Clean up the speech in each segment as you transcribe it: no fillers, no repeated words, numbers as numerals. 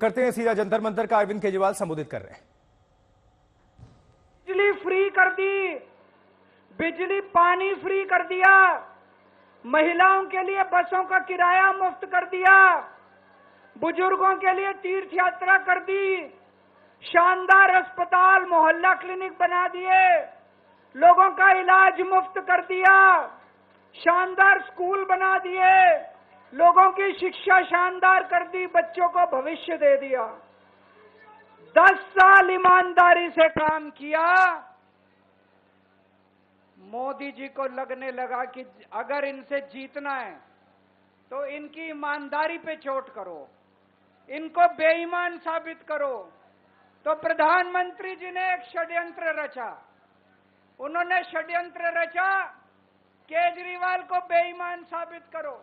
करते हैं सीधा जंतर मंतर का। अरविंद केजरीवाल संबोधित कर रहे हैं। बिजली फ्री कर दी, बिजली पानी फ्री कर दिया, महिलाओं के लिए बसों का किराया मुफ्त कर दिया, बुजुर्गों के लिए तीर्थ यात्रा कर दी, शानदार अस्पताल मोहल्ला क्लिनिक बना दिए, लोगों का इलाज मुफ्त कर दिया, शानदार स्कूल बना दिए, लोगों की शिक्षा शानदार कर दी, बच्चों को भविष्य दे दिया। 10 साल ईमानदारी से काम किया। मोदी जी को लगने लगा कि अगर इनसे जीतना है तो इनकी ईमानदारी पे चोट करो, इनको बेईमान साबित करो। तो प्रधानमंत्री जी ने एक षड्यंत्र रचा। उन्होंने षड्यंत्र रचा, केजरीवाल को बेईमान साबित करो,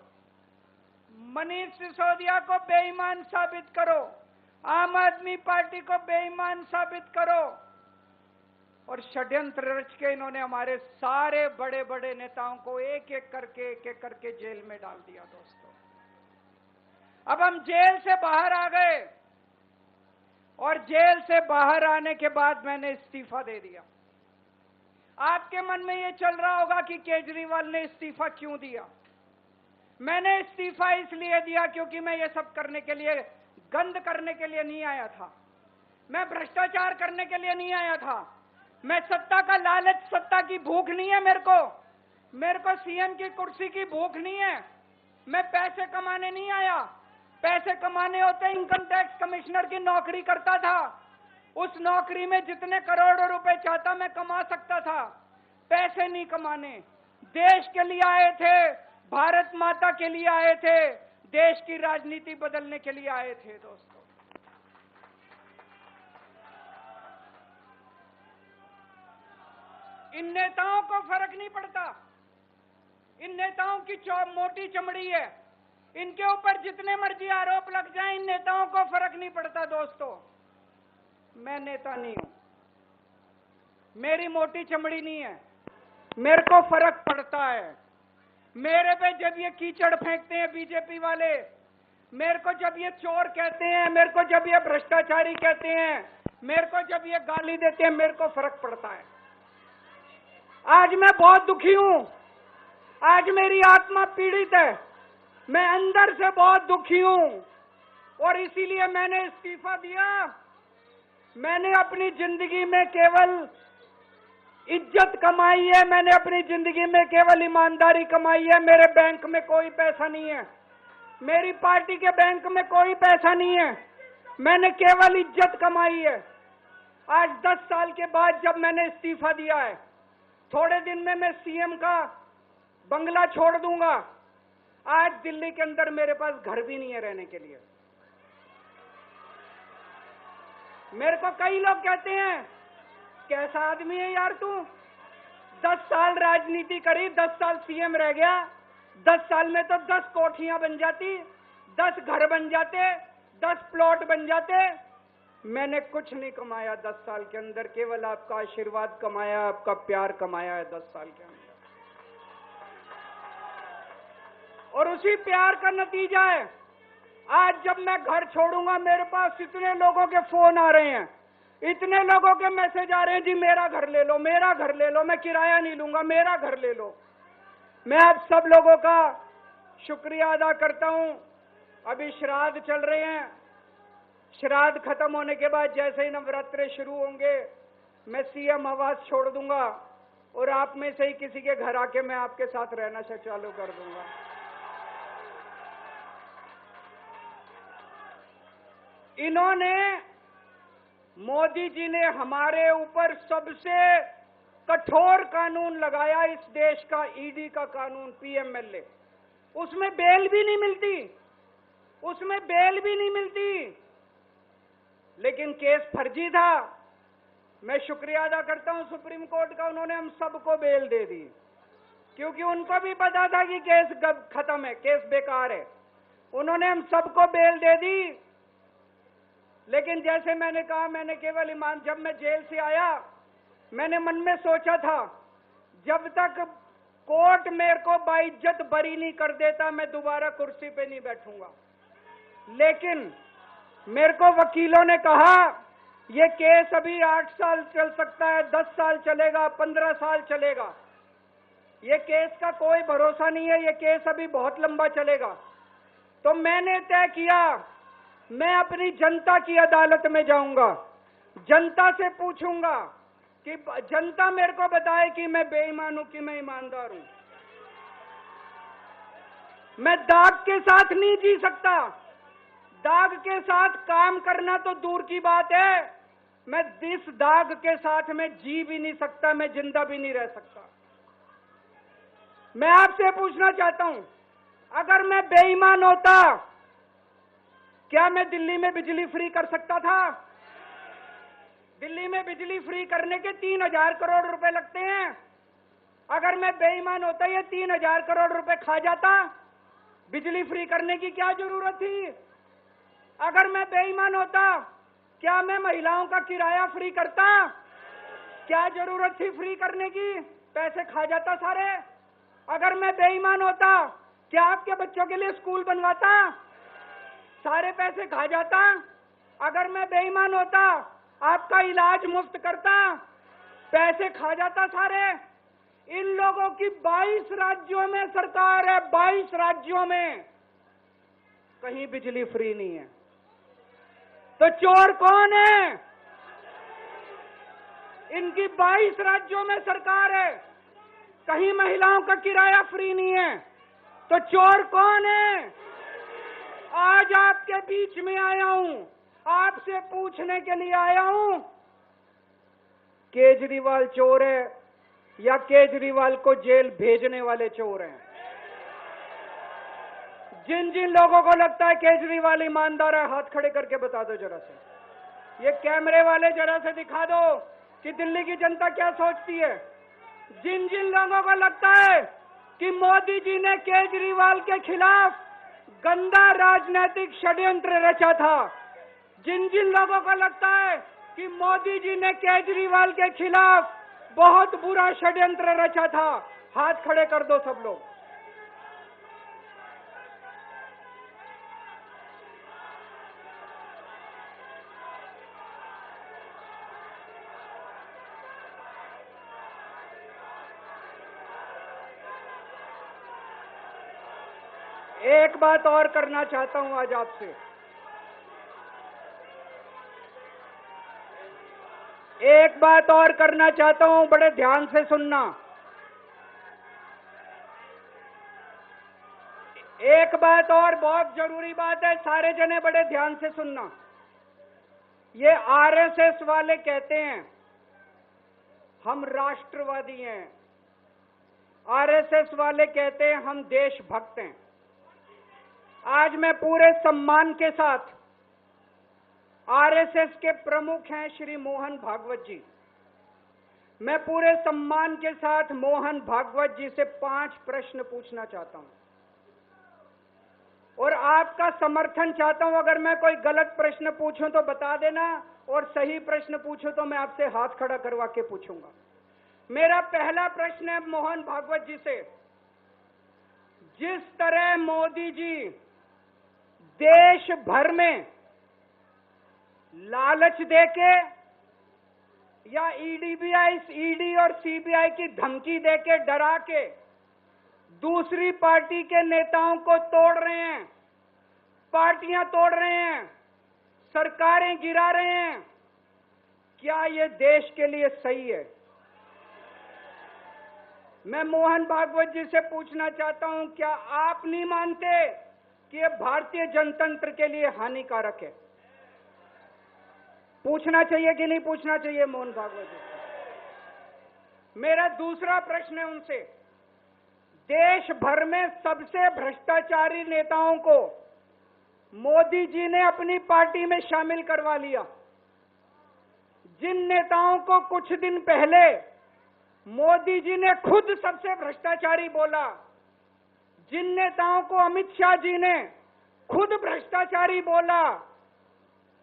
मनीष सिसोदिया को बेईमान साबित करो, आम आदमी पार्टी को बेईमान साबित करो। और षड्यंत्र रच के इन्होंने हमारे सारे बड़े बड़े नेताओं को एक एक करके जेल में डाल दिया। दोस्तों, अब हम जेल से बाहर आ गए और जेल से बाहर आने के बाद मैंने इस्तीफा दे दिया। आपके मन में यह चल रहा होगा कि केजरीवाल ने इस्तीफा क्यों दिया। मैंने इस्तीफा इसलिए दिया क्योंकि मैं ये सब करने के लिए, गंद करने के लिए नहीं आया था। मैं भ्रष्टाचार करने के लिए नहीं आया था। मैं सत्ता का लालच, सत्ता की भूख नहीं है मेरे को सीएम की कुर्सी की भूख नहीं है। मैं पैसे कमाने नहीं आया। पैसे कमाने होते इनकम टैक्स कमिश्नर की नौकरी करता था। उस नौकरी में जितने करोड़ों रुपए चाहता मैं कमा सकता था। पैसे नहीं कमाने, देश के लिए आए थे, भारत माता के लिए आए थे, देश की राजनीति बदलने के लिए आए थे। दोस्तों, इन नेताओं को फर्क नहीं पड़ता। इन नेताओं की मोटी चमड़ी है। इनके ऊपर जितने मर्जी आरोप लग जाएं, इन नेताओं को फर्क नहीं पड़ता। दोस्तों, मैं नेता नहीं हूं, मेरी मोटी चमड़ी नहीं है, मेरे को फर्क पड़ता है। मेरे पे जब ये कीचड़ फेंकते हैं बीजेपी वाले, मेरे को जब ये चोर कहते हैं, मेरे को जब ये भ्रष्टाचारी कहते हैं, मेरे को जब ये गाली देते हैं, मेरे को फर्क पड़ता है। आज मैं बहुत दुखी हूं। आज मेरी आत्मा पीड़ित है। मैं अंदर से बहुत दुखी हूं और इसीलिए मैंने इस्तीफा दिया। मैंने अपनी जिंदगी में केवल इज्जत कमाई है, मैंने अपनी जिंदगी में केवल ईमानदारी कमाई है। मेरे बैंक में कोई पैसा नहीं है, मेरी पार्टी के बैंक में कोई पैसा नहीं है। मैंने केवल इज्जत कमाई है। आज 10 साल के बाद जब मैंने इस्तीफा दिया है, थोड़े दिन में मैं सीएम का बंगला छोड़ दूंगा। आज दिल्ली के अंदर मेरे पास घर भी नहीं है रहने के लिए। मेरे को कई लोग कहते हैं, कैसा आदमी है यार तू, 10 साल राजनीति करी, 10 साल सीएम रह गया, 10 साल में तो 10 कोठियां बन जाती, 10 घर बन जाते, 10 प्लॉट बन जाते। मैंने कुछ नहीं कमाया 10 साल के अंदर, केवल आपका आशीर्वाद कमाया, आपका प्यार कमाया है 10 साल के अंदर। और उसी प्यार का नतीजा है, आज जब मैं घर छोड़ूंगा, मेरे पास इतने लोगों के फोन आ रहे हैं, इतने लोगों के मैसेज आ रहे हैं, जी मेरा घर ले लो, मेरा घर ले लो, मैं किराया नहीं लूंगा, मेरा घर ले लो। मैं आप सब लोगों का शुक्रिया अदा करता हूं। अभी श्राद्ध चल रहे हैं, श्राद्ध खत्म होने के बाद जैसे ही नवरात्रे शुरू होंगे, मैं सीएम आवास छोड़ दूंगा और आप में से ही किसी के घर आके मैं आपके साथ रहना चालू कर दूंगा। इन्होंने, मोदी जी ने हमारे ऊपर सबसे कठोर कानून लगाया, इस देश का ईडी का कानून, पीएमएलए। उसमें बेल भी नहीं मिलती, उसमें बेल भी नहीं मिलती, लेकिन केस फर्जी था। मैं शुक्रिया अदा करता हूं सुप्रीम कोर्ट का, उन्होंने हम सबको बेल दे दी, क्योंकि उनको भी पता था कि केस खत्म है, केस बेकार है। उन्होंने हम सबको बेल दे दी। लेकिन जैसे मैंने कहा, मैंने केवल ईमान, जब मैं जेल से आया, मैंने मन में सोचा था, जब तक कोर्ट मेरे को बाइज्जत बरी नहीं कर देता, मैं दोबारा कुर्सी पे नहीं बैठूंगा। लेकिन मेरे को वकीलों ने कहा ये केस अभी 8 साल चल सकता है, 10 साल चलेगा, 15 साल चलेगा। ये केस का कोई भरोसा नहीं है, ये केस अभी बहुत लंबा चलेगा। तो मैंने तय किया मैं अपनी जनता की अदालत में जाऊंगा, जनता से पूछूंगा कि जनता मेरे को बताए कि मैं बेईमान हूं कि मैं ईमानदार हूं। मैं दाग के साथ नहीं जी सकता, दाग के साथ काम करना तो दूर की बात है, मैं इस दाग के साथ में जी भी नहीं सकता, मैं जिंदा भी नहीं रह सकता। मैं आपसे पूछना चाहता हूं, अगर मैं बेईमान होता क्या मैं दिल्ली में बिजली फ्री कर सकता था? दिल्ली में बिजली फ्री करने के 3000 करोड़ रुपए लगते हैं। अगर मैं बेईमान होता ये 3000 करोड़ रुपए खा जाता, बिजली फ्री करने की क्या जरूरत थी? अगर मैं बेईमान होता क्या मैं महिलाओं का किराया फ्री करता? क्या जरूरत थी फ्री करने की? पैसे खा जाता सारे। अगर मैं बेईमान होता क्या आपके बच्चों के लिए स्कूल बनवाता? सारे पैसे खा जाता। अगर मैं बेईमान होता आपका इलाज मुफ्त करता? पैसे खा जाता सारे। इन लोगों की 22 राज्यों में सरकार है, 22 राज्यों में कहीं बिजली फ्री नहीं है। तो चोर कौन है? इनकी 22 राज्यों में सरकार है, कहीं महिलाओं का किराया फ्री नहीं है। तो चोर कौन है? आज आपके बीच में आया हूं, आपसे पूछने के लिए आया हूं, केजरीवाल चोर है या केजरीवाल को जेल भेजने वाले चोर हैं? जिन जिन लोगों को लगता है केजरीवाल ईमानदार है, हाथ खड़े करके बता दो जरा से। ये कैमरे वाले जरा से दिखा दो कि दिल्ली की जनता क्या सोचती है। जिन जिन लोगों को लगता है कि मोदी जी ने केजरीवाल के खिलाफ गंदा राजनीतिक षड्यंत्र रचा था, जिन जिन लोगों को लगता है कि मोदी जी ने केजरीवाल के खिलाफ बहुत बुरा षड्यंत्र रचा था, हाथ खड़े कर दो सब लोग। एक बात और करना चाहता हूं आज आपसे। एक बात और करना चाहता हूं, बड़े ध्यान से सुनना। एक बात और बहुत जरूरी बात है, सारे जने बड़े ध्यान से सुनना। ये आरएसएस वाले कहते हैं हम राष्ट्रवादी हैं, आरएसएस वाले कहते हैं हम देशभक्त हैं। आज मैं पूरे सम्मान के साथ, आरएसएस के प्रमुख हैं श्री मोहन भागवत जी, मैं पूरे सम्मान के साथ मोहन भागवत जी से 5 प्रश्न पूछना चाहता हूं और आपका समर्थन चाहता हूं। अगर मैं कोई गलत प्रश्न पूछूं तो बता देना, और सही प्रश्न पूछूं तो मैं आपसे हाथ खड़ा करवा के पूछूंगा। मेरा पहला प्रश्न है मोहन भागवत जी से, जिस तरह मोदी जी देश भर में लालच देके या ईडी और सीबीआई की धमकी देके, डरा के दूसरी पार्टी के नेताओं को तोड़ रहे हैं, पार्टियां तोड़ रहे हैं, सरकारें गिरा रहे हैं, क्या ये देश के लिए सही है? मैं मोहन भागवत जी से पूछना चाहता हूं, क्या आप नहीं मानते कि ये भारतीय जनतंत्र के लिए हानिकारक है? पूछना चाहिए कि नहीं पूछना चाहिए मोहन भागवत जी? मेरा दूसरा प्रश्न है उनसे, देश भर में सबसे भ्रष्टाचारी नेताओं को मोदी जी ने अपनी पार्टी में शामिल करवा लिया। जिन नेताओं को कुछ दिन पहले मोदी जी ने खुद सबसे भ्रष्टाचारी बोला, जिन नेताओं को अमित शाह जी ने खुद भ्रष्टाचारी बोला,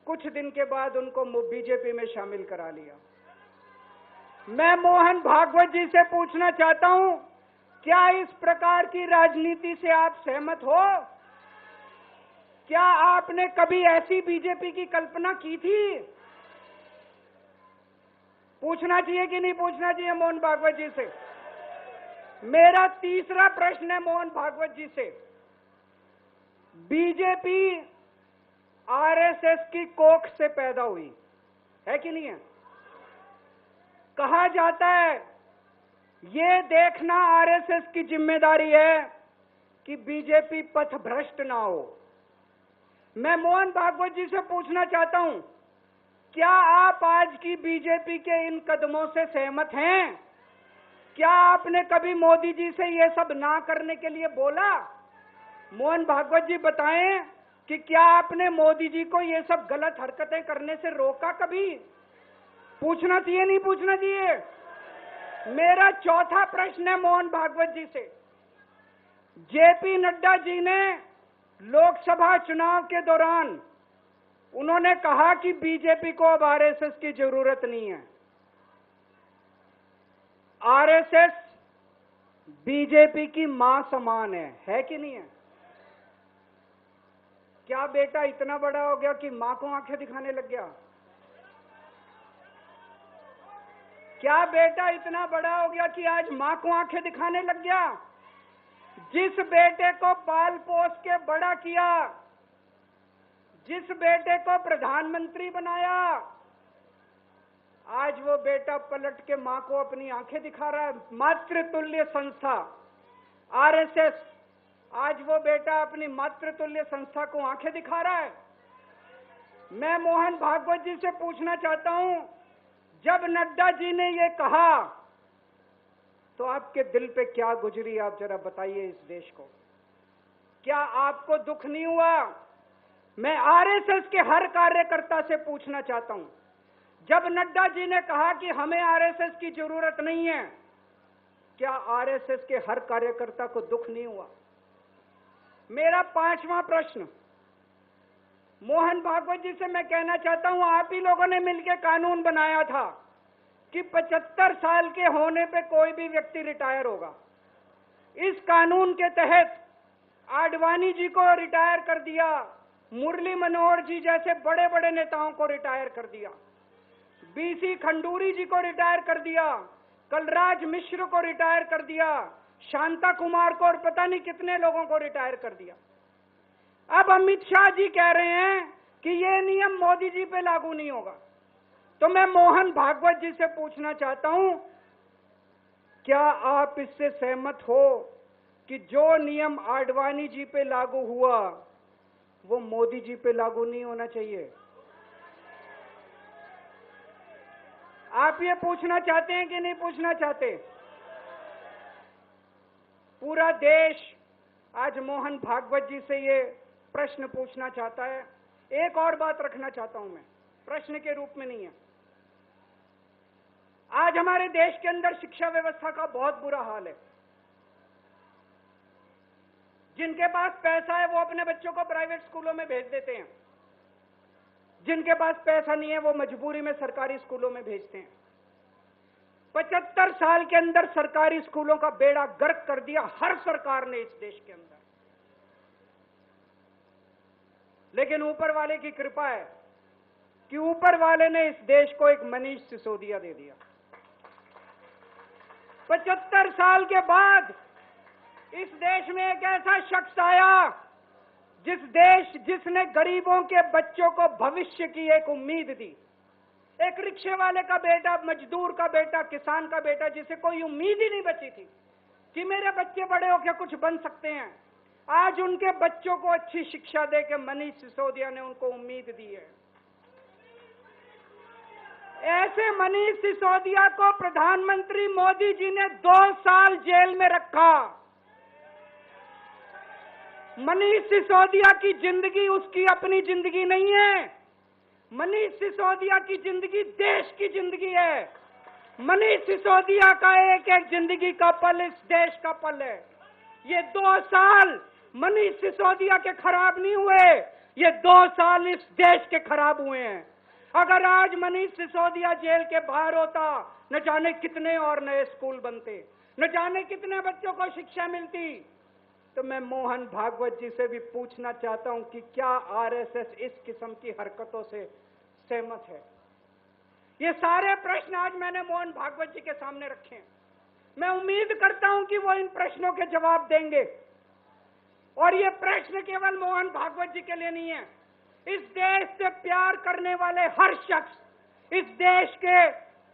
कुछ दिन के बाद उनको बीजेपी में शामिल करा लिया। मैं मोहन भागवत जी से पूछना चाहता हूं, क्या इस प्रकार की राजनीति से आप सहमत हो? क्या आपने कभी ऐसी बीजेपी की कल्पना की थी? पूछना चाहिए कि नहीं पूछना चाहिए मोहन भागवत जी से? मेरा तीसरा प्रश्न है मोहन भागवत जी से। बीजेपी आरएसएस की कोख से पैदा हुई है कि नहीं है? कहा जाता है ये देखना आरएसएस की जिम्मेदारी है कि बीजेपी पथभ्रष्ट ना हो। मैं मोहन भागवत जी से पूछना चाहता हूं, क्या आप आज की बीजेपी के इन कदमों से सहमत हैं? क्या आपने कभी मोदी जी से ये सब ना करने के लिए बोला? मोहन भागवत जी बताएं कि क्या आपने मोदी जी को ये सब गलत हरकतें करने से रोका कभी? पूछना चाहिए नहीं पूछना चाहिए? मेरा चौथा प्रश्न है मोहन भागवत जी से। जेपी नड्डा जी ने लोकसभा चुनाव के दौरान उन्होंने कहा कि बीजेपी को अब आरएसएस की जरूरत नहीं है। आरएसएस बीजेपी की मां समान है कि नहीं है? क्या बेटा इतना बड़ा हो गया कि मां को आंखें दिखाने लग गया? क्या बेटा इतना बड़ा हो गया कि आज मां को आंखें दिखाने लग गया? जिस बेटे को पाल पोस के बड़ा किया, जिस बेटे को प्रधानमंत्री बनाया, आज वो बेटा पलट के मां को अपनी आंखें दिखा रहा है। मातृतुल्य संस्था आरएसएस, आज वो बेटा अपनी मातृतुल्य संस्था को आंखें दिखा रहा है। मैं मोहन भागवत जी से पूछना चाहता हूं, जब नड्डा जी ने ये कहा तो आपके दिल पे क्या गुजरी, आप जरा बताइए इस देश को। क्या आपको दुख नहीं हुआ? मैं आरएसएस के हर कार्यकर्ता से पूछना चाहता हूं, जब नड्डा जी ने कहा कि हमें आरएसएस की जरूरत नहीं है, क्या आरएसएस के हर कार्यकर्ता को दुख नहीं हुआ? मेरा पांचवा प्रश्न मोहन भागवत जी से मैं कहना चाहता हूं, आप ही लोगों ने मिलकर कानून बनाया था कि 75 साल के होने पे कोई भी व्यक्ति रिटायर होगा। इस कानून के तहत आडवाणी जी को रिटायर कर दिया, मुरली मनोहर जी जैसे बड़े बड़े नेताओं को रिटायर कर दिया, बीसी खंडूरी जी को रिटायर कर दिया, कलराज मिश्र को रिटायर कर दिया, शांता कुमार को और पता नहीं कितने लोगों को रिटायर कर दिया। अब अमित शाह जी कह रहे हैं कि ये नियम मोदी जी पे लागू नहीं होगा। तो मैं मोहन भागवत जी से पूछना चाहता हूं, क्या आप इससे सहमत हो कि जो नियम आडवाणी जी पे लागू हुआ वो मोदी जी पे लागू नहीं होना चाहिए? आप ये पूछना चाहते हैं कि नहीं पूछना चाहते? पूरा देश आज मोहन भागवत जी से ये प्रश्न पूछना चाहता है। एक और बात रखना चाहता हूं मैं, प्रश्न के रूप में नहीं है। आज हमारे देश के अंदर शिक्षा व्यवस्था का बहुत बुरा हाल है। जिनके पास पैसा है वो अपने बच्चों को प्राइवेट स्कूलों में भेज देते हैं, जिनके पास पैसा नहीं है वो मजबूरी में सरकारी स्कूलों में भेजते हैं। 75 साल के अंदर सरकारी स्कूलों का बेड़ा गर्क कर दिया हर सरकार ने इस देश के अंदर। लेकिन ऊपर वाले की कृपा है कि ऊपर वाले ने इस देश को एक मनीष सिसोदिया दे दिया। 75 साल के बाद इस देश में एक ऐसा शख्स आया जिसने गरीबों के बच्चों को भविष्य की एक उम्मीद दी। एक रिक्शे वाले का बेटा, मजदूर का बेटा, किसान का बेटा, जिसे कोई उम्मीद ही नहीं बची थी कि मेरे बच्चे बड़े होकर कुछ बन सकते हैं, आज उनके बच्चों को अच्छी शिक्षा देकर मनीष सिसोदिया ने उनको उम्मीद दी है। ऐसे मनीष सिसोदिया को प्रधानमंत्री मोदी जी ने 2 साल जेल में रखा। मनीष सिसोदिया की जिंदगी उसकी अपनी जिंदगी नहीं है। मनीष सिसोदिया की जिंदगी देश की जिंदगी है। मनीष सिसोदिया का एक एक जिंदगी का पल इस देश का पल है। ये 2 साल मनीष सिसोदिया के खराब नहीं हुए, ये 2 साल इस देश के खराब हुए हैं। अगर आज मनीष सिसोदिया जेल के बाहर होता, न जाने कितने और नए स्कूल बनते, न जाने कितने बच्चों को शिक्षा मिलती। तो मैं मोहन भागवत जी से भी पूछना चाहता हूं कि क्या आरएसएस इस किस्म की हरकतों से सहमत है। ये सारे प्रश्न आज मैंने मोहन भागवत जी के सामने रखे हैं। मैं उम्मीद करता हूं कि वो इन प्रश्नों के जवाब देंगे। और ये प्रश्न केवल मोहन भागवत जी के लिए नहीं है। इस देश से प्यार करने वाले हर शख्स, इस देश के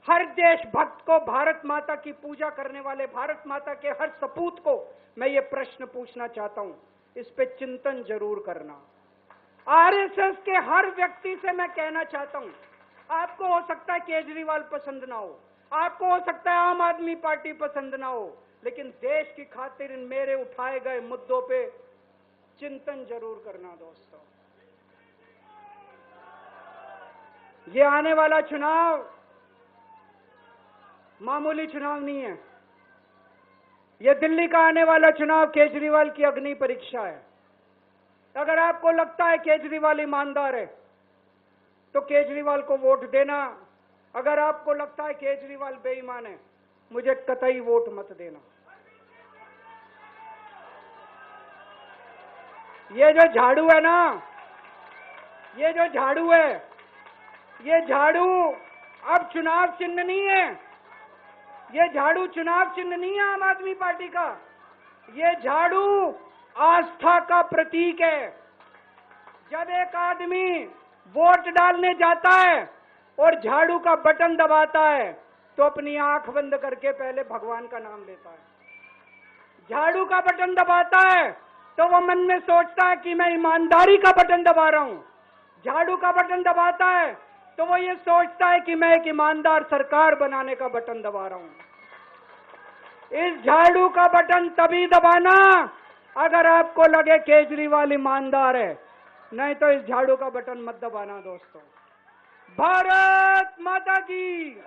हर देशभक्त को, भारत माता की पूजा करने वाले भारत माता के हर सपूत को मैं ये प्रश्न पूछना चाहता हूं। इस पे चिंतन जरूर करना। आरएसएस के हर व्यक्ति से मैं कहना चाहता हूं, आपको हो सकता है केजरीवाल पसंद ना हो, आपको हो सकता है आम आदमी पार्टी पसंद ना हो, लेकिन देश की खातिर इन मेरे उठाए गए मुद्दों पे चिंतन जरूर करना दोस्तों। ये आने वाला चुनाव मामूली चुनाव नहीं है। ये दिल्ली का आने वाला चुनाव केजरीवाल की अग्नि परीक्षा है। अगर आपको लगता है केजरीवाल ईमानदार है तो केजरीवाल को वोट देना। अगर आपको लगता है केजरीवाल बेईमान है, मुझे कतई वोट मत देना। ये जो झाड़ू है ना, ये जो झाड़ू है, ये झाड़ू अब चुनाव चिन्ह नहीं है। ये झाड़ू चुनाव चिन्ह नहीं है आम आदमी पार्टी का। ये झाड़ू आस्था का प्रतीक है। जब एक आदमी वोट डालने जाता है और झाड़ू का बटन दबाता है तो अपनी आंख बंद करके पहले भगवान का नाम लेता है। झाड़ू का बटन दबाता है तो वो मन में सोचता है कि मैं ईमानदारी का बटन दबा रहा हूं। झाड़ू का बटन दबाता है तो वो ये सोचता है कि मैं एक ईमानदार सरकार बनाने का बटन दबा रहा हूं। इस झाड़ू का बटन तभी दबाना अगर आपको लगे केजरीवाल ईमानदार है, नहीं तो इस झाड़ू का बटन मत दबाना दोस्तों। भारत माता की।